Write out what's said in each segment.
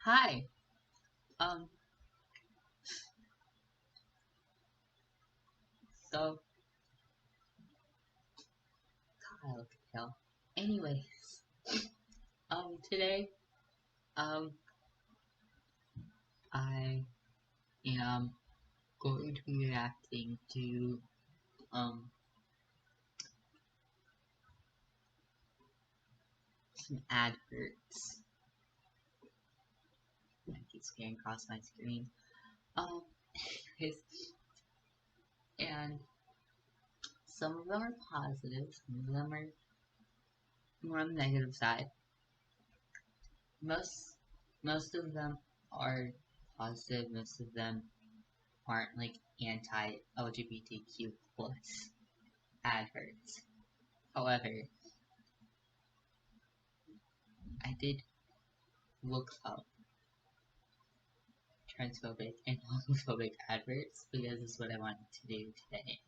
Hi. Um, so Kyle Kale. Anyways, today, um, I am going to be reacting to um some adverts that keep scaring across my screen. Um, anyways, and some of them are positive, some of them are more on the negative side. Most most of them are positive. Most of them aren't like anti-LGBTQ plus adverts. However, I did look up transphobic and homophobic adverts because this is what I wanted to do today.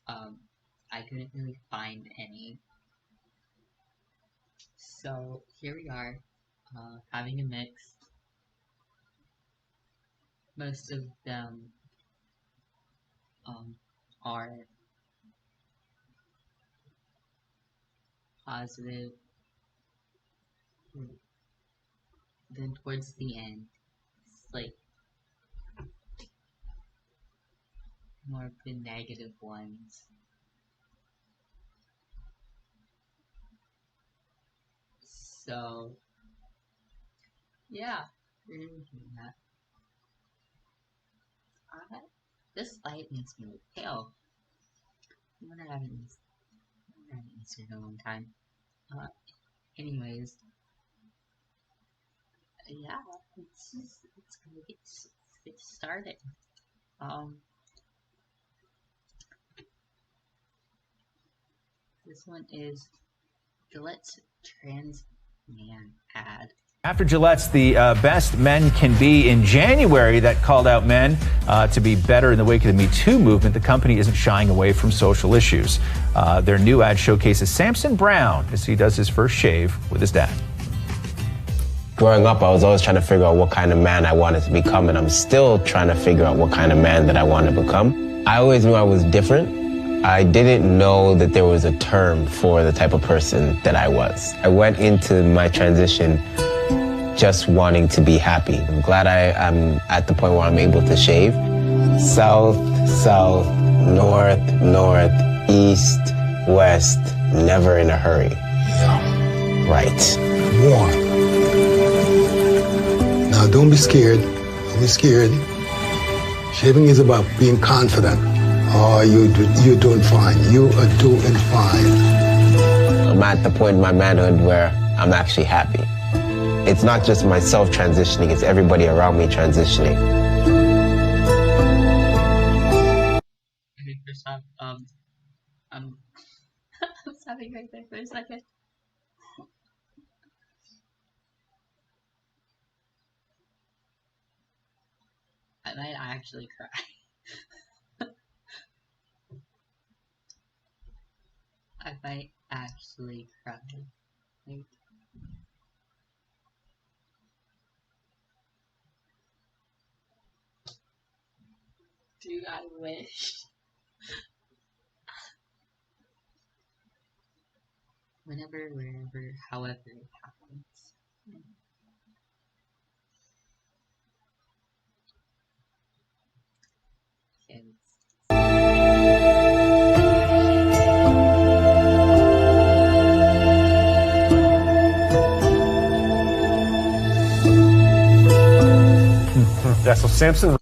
Um, I couldn't really find any, so here we are, having a mix. Most of them um, are positive. Then towards the end, it's like more of the negative ones. So yeah, we're gonna be doing that. Uh, this light makes me look pale. I haven't used it in a long time. Uh, anyways, yeah, it's gonna get started. Um, this one is Gillette's trans man ad. After Gillette's The Best Men Can Be in January that called out men to be better in the wake of the Me Too movement, the company isn't shying away from social issues. Their new ad showcases Samson Brown as he does his first shave with his dad. Growing up, I was always trying to figure out what kind of man I wanted to become, and I'm still trying to figure out what kind of man that I want to become. I always knew I was different. I didn't know that there was a term for the type of person that I was. I went into my transition just wanting to be happy. I'm glad I'm at the point where I'm able to shave. South, south, north, north, east, west, never in a hurry. Yeah. Right. One. Now don't be scared. Don't be scared. Shaving is about being confident. Oh, you're doing fine. You are doing fine. I'm at the point in my manhood where I'm actually happy. It's not just myself transitioning, it's everybody around me transitioning. Okay, first off, I'm I'm stopping right there for a second. I might actually cry. I might actually cry. Like, do I wish? Whenever, wherever, however it happens. Kids. Yeah, so Samson.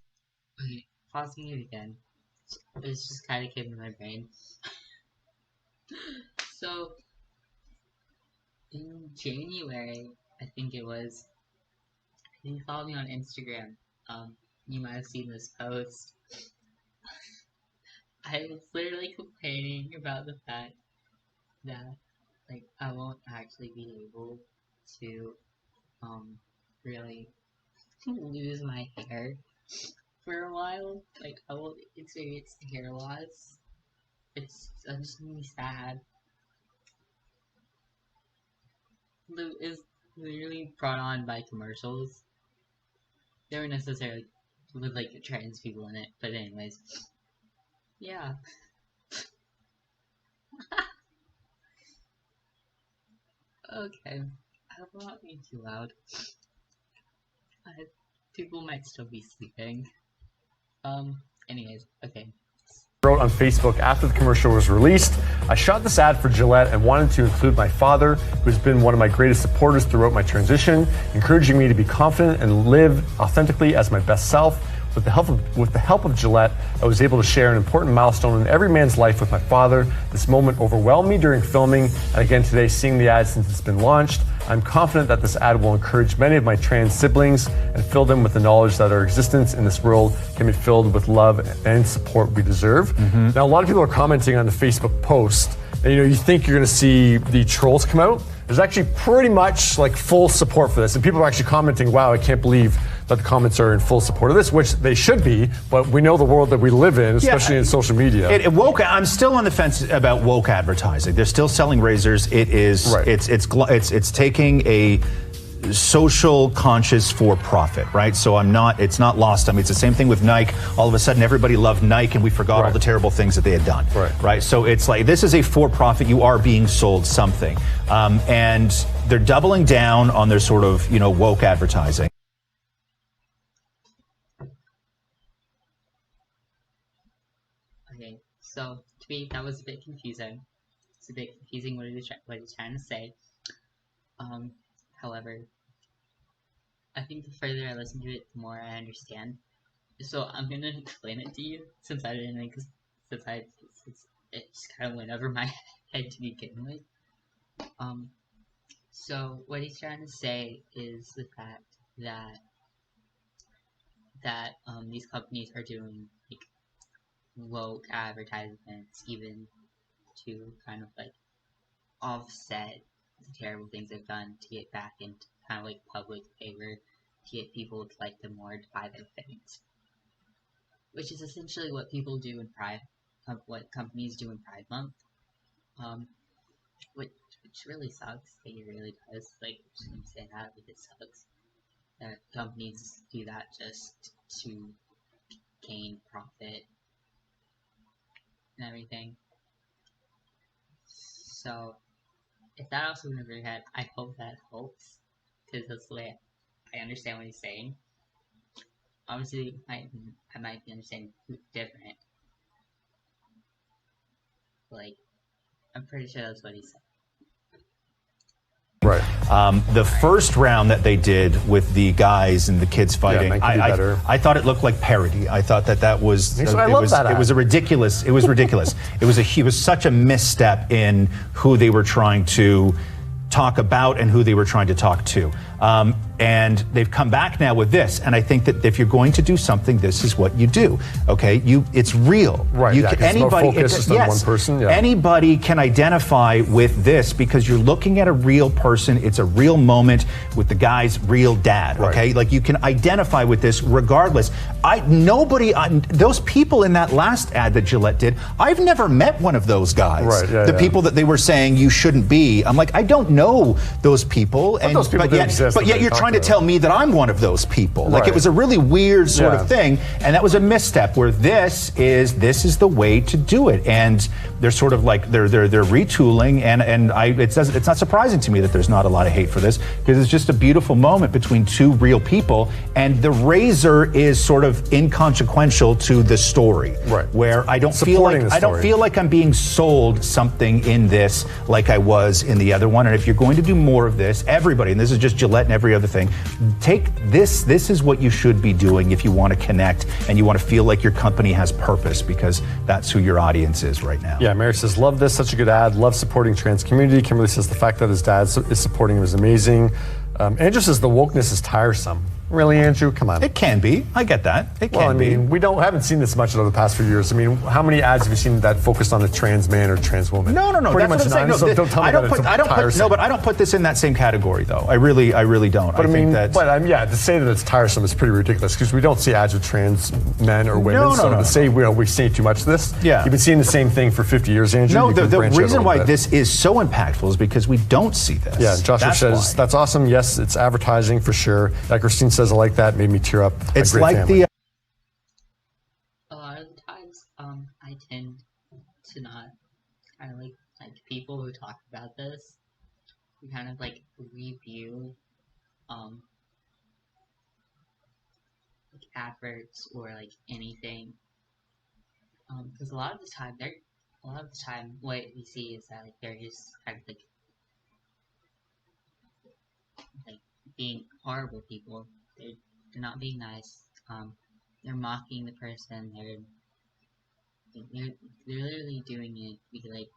Okay, pausing it again. It's just kind of came to my brain. So, in January, I think it was, if you follow me on Instagram, you might have seen this post. I was literally complaining about the fact that, like, I won't actually be able to, really lose my hair for a while. Like, I will experience hair loss. I'm just gonna be sad. Lou is literally brought on by commercials. They weren't necessarily with like trans people in it, but anyways, yeah. Okay, I hope I'm not being too loud. People might still be sleeping. Anyways, okay. Wrote on Facebook after the commercial was released, I shot this ad for Gillette and wanted to include my father, who's been one of my greatest supporters throughout my transition, encouraging me to be confident and live authentically as my best self. With the help of Gillette, I was able to share an important milestone in every man's life with my father. This moment overwhelmed me during filming, and again today, seeing the ad since it's been launched. I'm confident that this ad will encourage many of my trans siblings and fill them with the knowledge that our existence in this world can be filled with love and support we deserve. Now, a lot of people are commenting on the Facebook post, and you think you're going to see the trolls come out. There's actually pretty much like full support for this, and people are actually commenting, wow, I can't believe that the comments are in full support of this, which they should be, but we know the world that we live in, especially in social media. I'm still on the fence about woke advertising. They're still selling razors. It is, right. It's taking a social conscious for profit, right? So it's not lost. I mean, it's the same thing with Nike. All of a sudden, everybody loved Nike, and we forgot all the terrible things that they had done, right? So it's like, this is a for profit. You are being sold something, and they're doubling down on their sort of woke advertising. Okay, so to me, that was a bit confusing. It's a bit confusing what he's trying to say. However, I think the further I listen to it, the more I understand. So I'm gonna explain it to you, since I didn't, since it just kind of went over my head to begin with. So what he's trying to say is the fact that these companies are doing like woke advertisements, even to kind of like offset the terrible things they've done to get back into kind of like public favor, to get people to like them more, to buy their things, which is essentially what people do in Pride, what companies do in Pride Month, which really sucks. Like, it really does. Like, I'm just gonna say that, like, it sucks that companies do that just to gain profit and everything. So if that also went over your head, I hope that helps, because that's the way I understand what he's saying. Obviously, I might be understanding different. Like, I'm pretty sure that's what he said. Right. The first round that they did with the guys and the kids fighting, I thought it looked like parody. I thought that was it was ridiculous. It was such a misstep in who they were trying to talk about and who they were trying to talk to. And they've come back now with this, and I think that if you're going to do something, this is what you do. Okay, it's real. Right. One person. Yeah. Anybody can identify with this because you're looking at a real person. It's a real moment with the guy's real dad. Okay, right. Like, you can identify with this regardless. Those people in that last ad that Gillette did, I've never met one of those guys. Right. Yeah, people that they were saying you shouldn't be. I'm like, I don't know those people. But yet you're trying to tell me that I'm one of those people. Like, it was a really weird sort of thing, and that was a misstep. Where this is the way to do it, and they're sort of like they're retooling, and it's not surprising to me that there's not a lot of hate for this, because it's just a beautiful moment between two real people, and the razor is sort of inconsequential to the story. Right. Where I don't feel like I'm being sold something in this like I was in the other one. And if you're going to do more of this, everybody, and this is just Gillette and every other thing, take this. This is what you should be doing if you want to connect and you want to feel like your company has purpose, because that's who your audience is right now. Yeah, Mary says, love this, such a good ad, love supporting trans community. Kimberly says the fact that his dad is supporting him is amazing. Andrew says the wokeness is tiresome. Really, Andrew? Come on. It can be. I get that. It Well, I can mean, be. we haven't seen this much over the past few years. I mean, how many ads have you seen that focused on a trans man or trans woman? No. Pretty That's much what I'm saying. none. No, So don't tell me I don't that put. it's I don't put. tiresome. No, but I don't put this in that same category, though. I really don't. But I think mean, that's. to say that it's tiresome is pretty ridiculous because we don't see ads with trans men or women. No, so to say we've seen too much of this. Yeah. You've been seeing the same thing for 50 years, Andrew. No, You the can branch out a reason little why bit. this is so impactful is because we don't see this. Yeah, Joshua says, why. that's awesome. Yes, it's advertising for sure. Like Christine says, I like that. Made me tear up. It's A great like family. A lot of the times, I tend to not kind of like people who talk about this. We kind of like review, like adverts or like anything, because a lot of the time what we see is that like they're just kind of like being horrible people. They're not being nice. They're mocking the person. They're literally doing it because like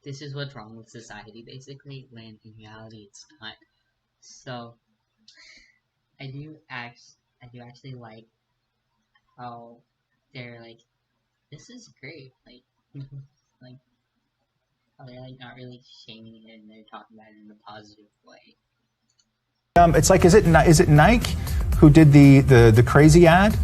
this is what's wrong with society basically, when in reality it's not. So I do actually like how they're like, this is great, like like how they're like not really shaming it and they're talking about it in a positive way. It's like, is it Nike who did the crazy ad?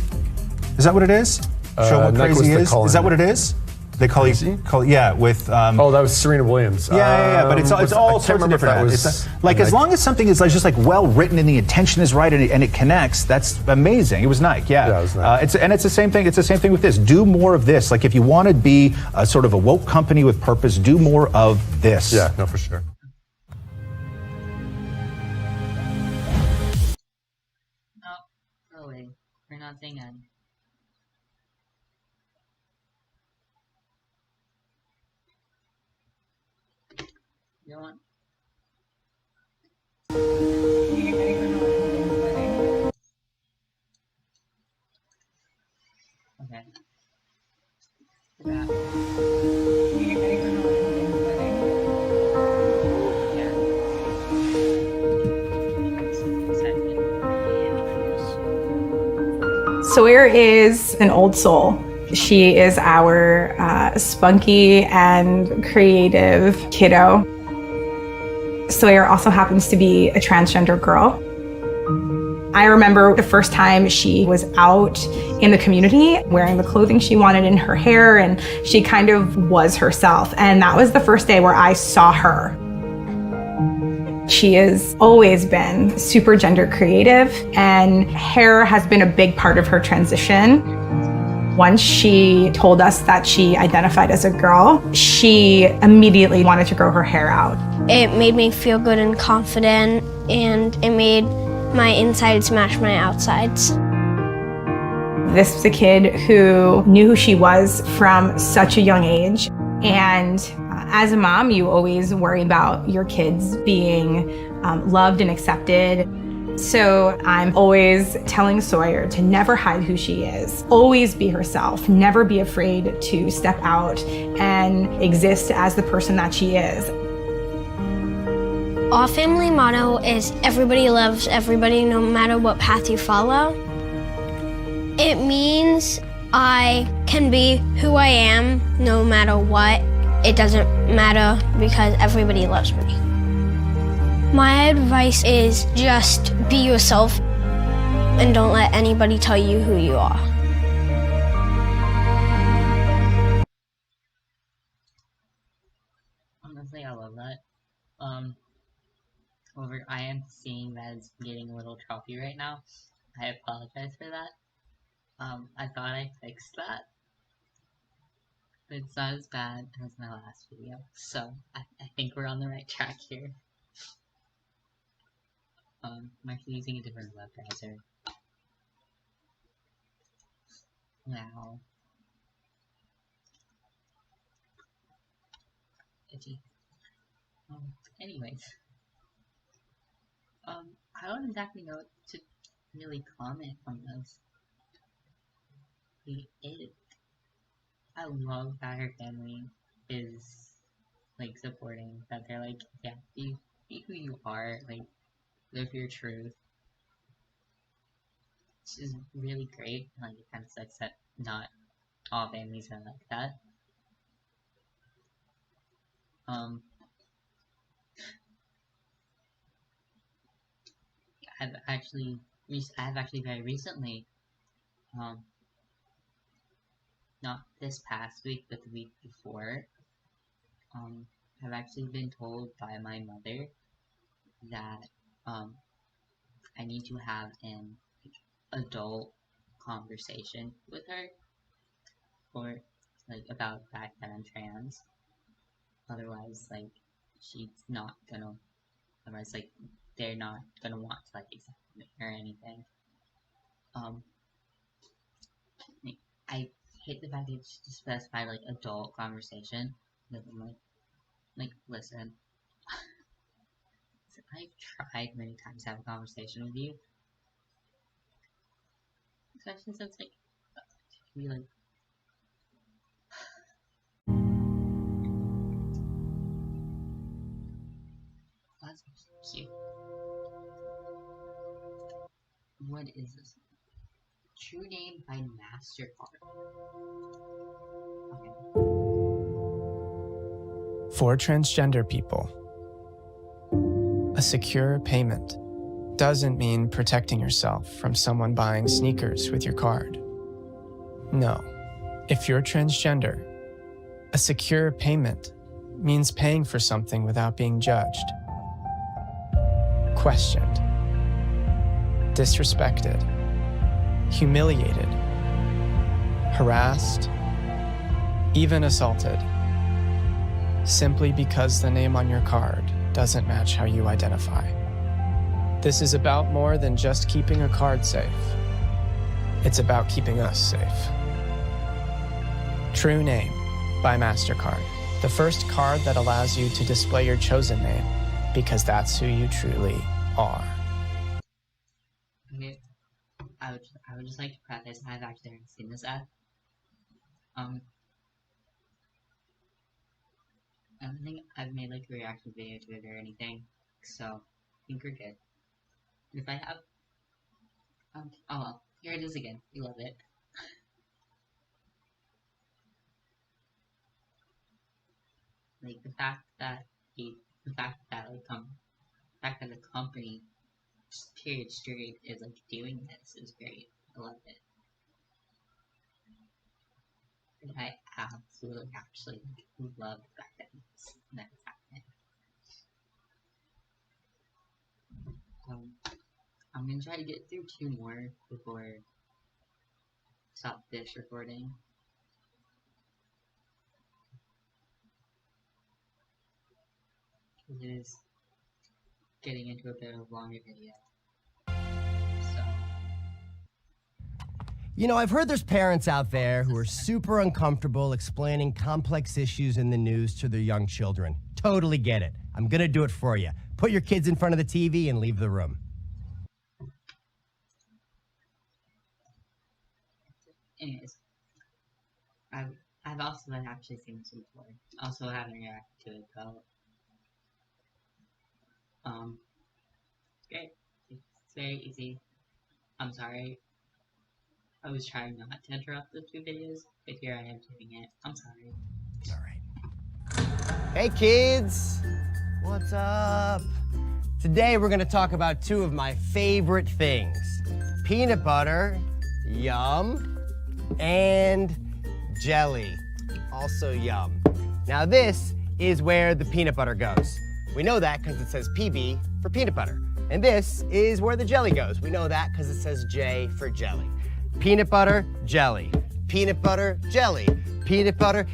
Is that what it is? Show what Nike crazy was the is. call-in. Is that what it is? They call Crazy? yeah, with Oh, that was Serena Williams. yeah, but it's all sorts of different ads. It's like, as long as something is just like well written and the intention is right and it connects, that's amazing. It was Nike, yeah. Yeah, it was Nike. It's the same thing. It's the same thing with this. Do more of this. Like, if you want to be a sort of a woke company with purpose, do more of this. Yeah, no, for sure. Oh, go away. We're not saying that. You know what? Okay. Yeah. Sawyer is an old soul. She is our spunky and creative kiddo. Sawyer also happens to be a transgender girl. I remember the first time she was out in the community wearing the clothing she wanted in her hair, and she kind of was herself. And that was the first day where I saw her. She has always been super gender creative, and hair has been a big part of her transition. Once she told us that she identified as a girl, she immediately wanted to grow her hair out. It made me feel good and confident, and it made my insides match my outsides. This was a kid who knew who she was from such a young age. And as a mom, you always worry about your kids being loved and accepted. So I'm always telling Sawyer to never hide who she is. Always be herself. Never be afraid to step out and exist as the person that she is. Our family motto is everybody loves everybody no matter what path you follow. It means I can be who I am no matter what. It doesn't matter because everybody loves me. My advice is just be yourself and don't let anybody tell you who you are. Honestly, I love that. However, I am seeing that it's getting a little choppy right now. I apologize for that. I thought I fixed that. But it's not as bad as my last video, so I think we're on the right track here. I'm actually using a different web browser. Wow. Itchy. Anyways. I don't exactly know what to really comment on this. I love that her family is, like, supporting, that they're like, yeah, be who you are, like, live your truth. which is really great. Like, it kind of sucks that not all families are like that. I've actually very recently, not this past week, but the week before, I've actually been told by my mother that, I need to have an adult conversation with her, or, like, about the fact that I'm trans. Otherwise, like, they're not gonna want to, like, accept me or anything. I hate the fact that it's just specified, like, adult conversation. Because I'm like, listen, I've tried many times to have a conversation with you. Especially since, like, we, like, that's cute. What is this? True name by MasterCard. Okay. For transgender people, a secure payment doesn't mean protecting yourself from someone buying sneakers with your card. No, if you're transgender, a secure payment means paying for something without being judged, questioned, disrespected, humiliated, harassed, even assaulted, simply because the name on your card doesn't match how you identify. This is about more than just keeping a card safe. It's about keeping us safe. True Name by MasterCard, the first card that allows you to display your chosen name because that's who you truly are. Okay. I would just like to preface, I've actually already seen this ad. I don't think I've made, like, a reaction video to it or anything, so I think we're good. If I have, oh well, here it is again. We love it. Like, the fact that the fact that the company, period straight, is, like, doing this is great. I love it. And I absolutely actually love the fact that it's happening. I'm gonna try to get through 2 more before I stop this recording. It is getting into a bit of a longer video. So. You know, I've heard there's parents out there who are super uncomfortable explaining complex issues in the news to their young children. Totally get it. I'm gonna do it for you. Put your kids in front of the TV and leave the room. Anyways, I've also actually seen this before. Also haven't reacted to it though. It's great. It's very easy. I'm sorry. I was trying not to interrupt the 2 videos, but here I am doing it. I'm sorry. All right. Hey kids, what's up? Today we're gonna talk about 2 of my favorite things. Peanut butter, yum, and jelly, also yum. Now this is where the peanut butter goes. We know that because it says PB for peanut butter. And this is where the jelly goes. We know that because it says J for jelly. Peanut butter, jelly. Peanut butter, jelly. Peanut butter,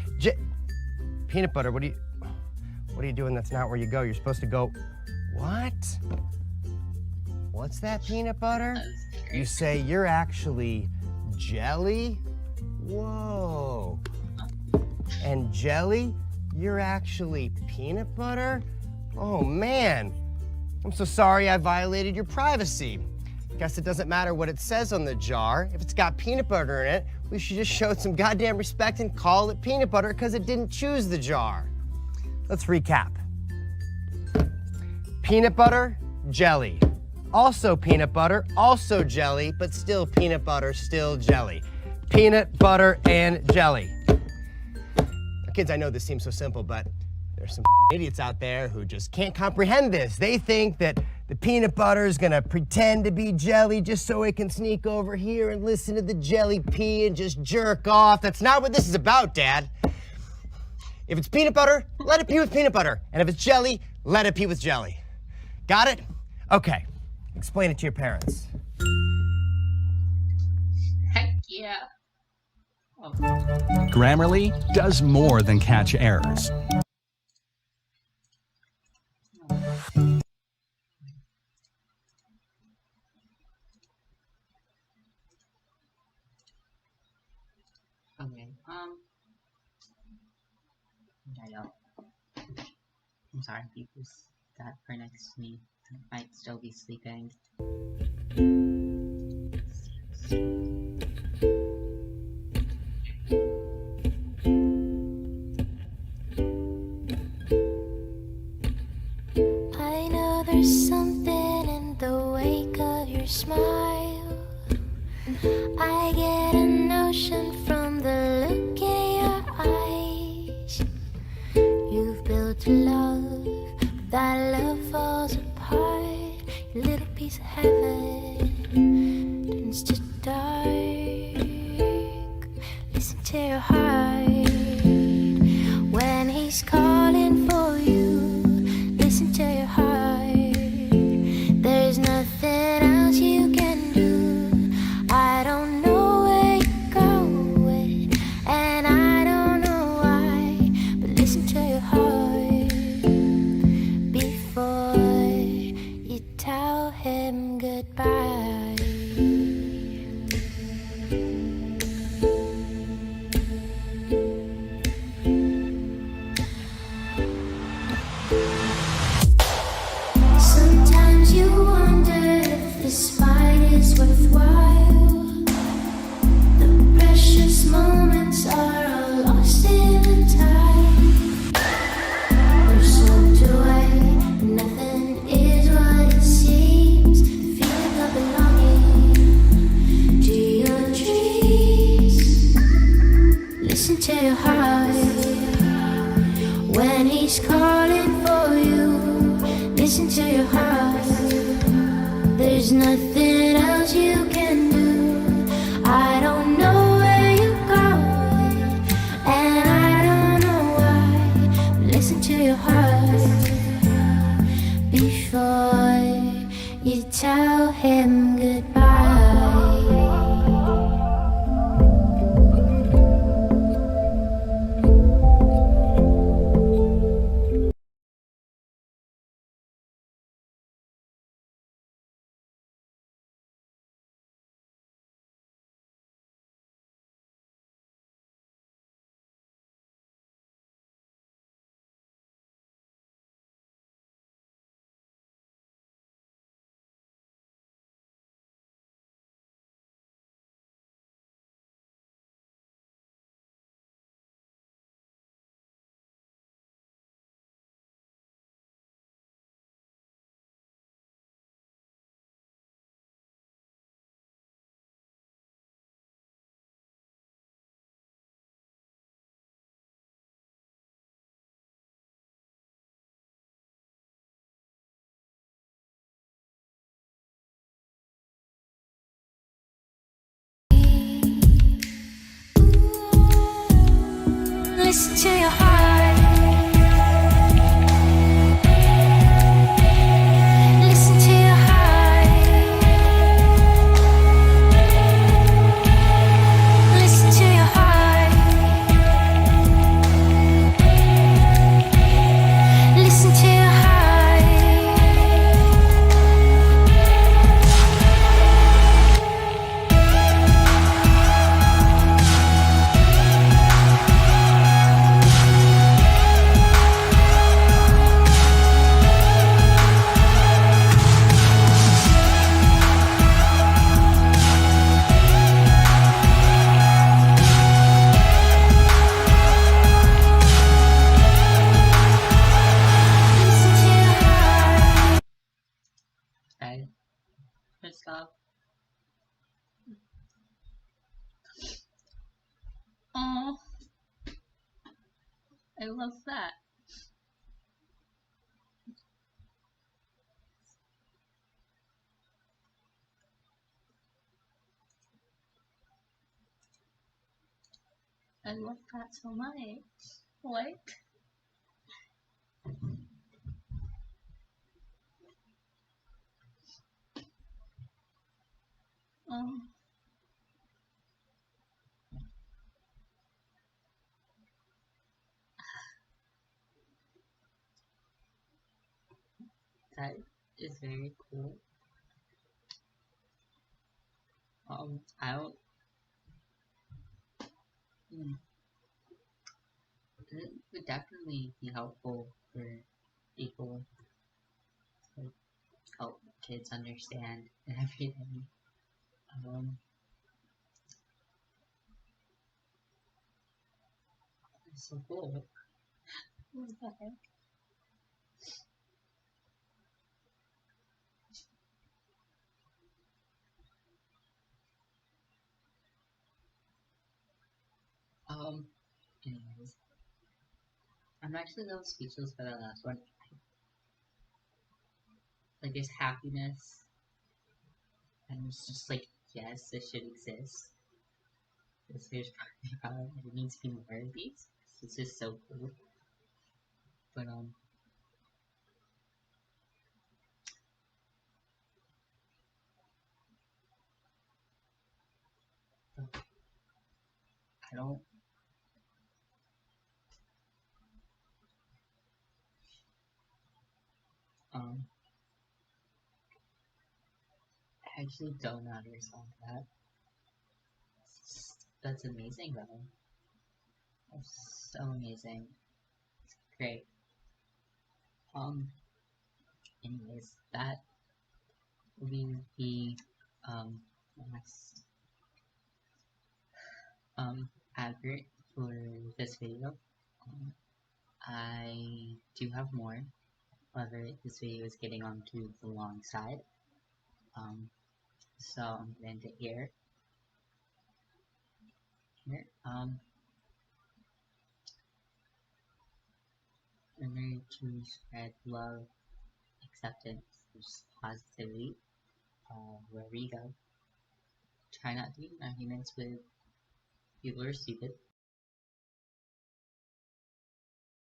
peanut butter, what are you doing? That's not where you go. You're supposed to go, what? What's that, peanut butter? You say you're actually jelly? Whoa. And jelly, you're actually peanut butter? Oh man, I'm so sorry I violated your privacy. Guess it doesn't matter what it says on the jar. If it's got peanut butter in it, we should just show it some goddamn respect and call it peanut butter because it didn't choose the jar. Let's recap. Peanut butter, jelly. also peanut butter, also jelly, but still peanut butter, still jelly. Peanut butter and jelly. Now, kids, I know this seems so simple, but there's some idiots out there who just can't comprehend this. They think that the peanut butter is gonna pretend to be jelly just so it can sneak over here and listen to the jelly pee and just jerk off. That's not what this is about, Dad. If it's peanut butter, let it pee with peanut butter. And if it's jelly, let it pee with jelly. Got it? Okay. Explain it to your parents. Heck yeah. Oh. Grammarly does more than catch errors. Okay, I don't. I'm sorry, people that are next to me might still be sleeping. I know there's something in the wake of your smile. I get a notion from the look in your eyes. You've built a love, but that love falls apart. Your little piece of heaven turns to dark. Listen to your heart when he's calling for you. Listen to your heart. There's nothing else you can do. I don't know where you're going, and I don't know why, but listen to your heart before you tell him goodbye. Sometimes you wonder if this fight is worthwhile. The precious moments are all lost in the tide. We're swept away, and nothing is what it seems. The feeling of belonging to your dreams. Listen to your heart when he's calling for you. Listen to your heart. There's nothing else you can do. I don't know where you're going, and I don't know why. But listen to your heart before you tell him goodbye. Listen to your heart. Listen to your heart. Listen to your heart. Listen to your heart. of stuff. Oh, I love that. I love that so much. What? Oh, that is very cool. I don't. mm, It would definitely be helpful for people to help kids understand and everything. Um, it's so cool. What the heck? Um, anyways, I'm actually a little speechless for that last one. Like, there's happiness, and it's just like, yes, this should exist. There's probably there needs to be more of these. It's just so cool. But I don't. Um, I actually don't understand that. That's amazing, though. That's so amazing. Great. Um, anyways, that will be the last advert for this video. Um, I do have more. However, this video is getting on to the long side. So I'm gonna end it here. Remember to spread love, acceptance, just positivity, wherever you go. Try not to be in arguments with people who are stupid.